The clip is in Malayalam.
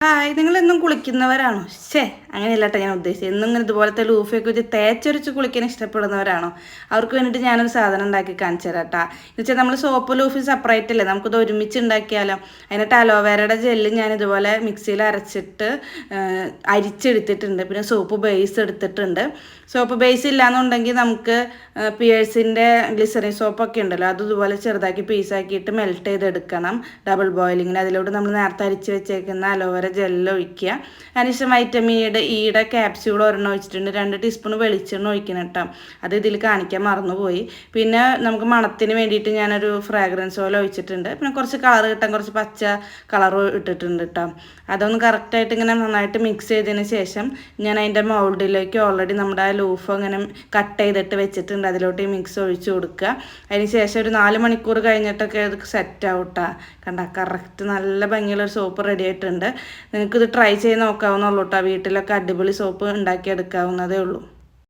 നിങ്ങളെന്നും കുളിക്കുന്നവരാണോ? അങ്ങനെയല്ല കേട്ടോ ഞാൻ ഉദ്ദേശിച്ചത്. എന്നും ഇങ്ങനെ ഇതുപോലത്തെ ലൂഫയൊക്കെ വെച്ച് തേച്ചൊരച്ച് കുളിക്കാൻ ഇഷ്ടപ്പെടുന്നവരാണോ? അവർക്ക് വേണ്ടിയിട്ട് ഞാനൊരു സാധനം ഉണ്ടാക്കി കാണിച്ചു തരാം കേട്ടോ. എന്ന് വെച്ചാൽ നമ്മൾ സോപ്പ് ലൂഫ് സെപ്പറേറ്റ് അല്ലേ, നമുക്കിത് ഒരുമിച്ച് ഉണ്ടാക്കിയാലോ. അതിനായിട്ട് അലോവേരയുടെ ജെല്ല് ഞാൻ ഇതുപോലെ മിക്സിയിൽ അരച്ചിട്ട് അരിച്ചെടുത്തിട്ടുണ്ട്. പിന്നെ സോപ്പ് ബേസ് എടുത്തിട്ടുണ്ട്. സോപ്പ് ബേസ് ഇല്ലയെന്നുണ്ടെങ്കിൽ നമുക്ക് പിയേഴ്സിൻ്റെ ഗ്ലിസറിൻ സോപ്പൊക്കെ ഉണ്ടല്ലോ, അത് ഇതുപോലെ ചെറുതാക്കി പീസാക്കിയിട്ട് മെൽറ്റ് ചെയ്തെടുക്കണം ഡബിൾ ബോയിലിങ്ങിന്. അതിലോട്ട് നമ്മൾ നേരത്തെ അരിച്ച് വെച്ചേക്കുന്ന അലോവേര ജെല്ല് ഒഴിക്കുക. അതിനുശേഷം വൈറ്റമിൻ ഇയുടെ ക്യാപ്സ്യൂൾ ഒരെണ്ണം ഒഴിച്ചിട്ടുണ്ട്. 2 ടീസ്പൂൺ വെളിച്ചെണ്ണ ഒഴിക്കണം കേട്ടോ. അത് ഇതിൽ കാണിക്കാൻ മറന്നുപോയി. പിന്നെ നമുക്ക് മണത്തിന് വേണ്ടിയിട്ട് ഞാനൊരു ഫ്രാഗ്രൻസ് ഓയിൽ ഒഴിച്ചിട്ടുണ്ട്. പിന്നെ കുറച്ച് കളർ കിട്ടാൻ കുറച്ച് പച്ച കളർ ഇട്ടിട്ടുണ്ട് കേട്ടോ. അതൊന്ന് കറക്റ്റായിട്ട് ഇങ്ങനെ നന്നായിട്ട് മിക്സ് ചെയ്തതിന് ശേഷം ഞാൻ അതിൻ്റെ മൗൾഡിലേക്ക് ഓൾറെഡി നമ്മുടെ ആ ലൂഫ് അങ്ങനെ കട്ട് ചെയ്തിട്ട് വെച്ചിട്ടുണ്ട്. അതിലോട്ട് ഈ മിക്സ് ഒഴിച്ച് കൊടുക്കുക. അതിന് ശേഷം ഒരു 4 മണിക്കൂർ കഴിഞ്ഞിട്ടൊക്കെ അത് സെറ്റ് ആവട്ടാ. കണ്ട കറക്റ്റ് നല്ല ഭംഗിയുള്ളൊരു സോപ്പ് റെഡി ആയിട്ടുണ്ട്. നിങ്ങൾക്കിത് ട്രൈ ചെയ്ത് നോക്കാവുന്നുള്ളൂ കേട്ടോ. വീട്ടിലൊക്കെ അടിപൊളി സോപ്പ് ഉണ്ടാക്കിയെടുക്കാവുന്നതേ ഉള്ളൂ.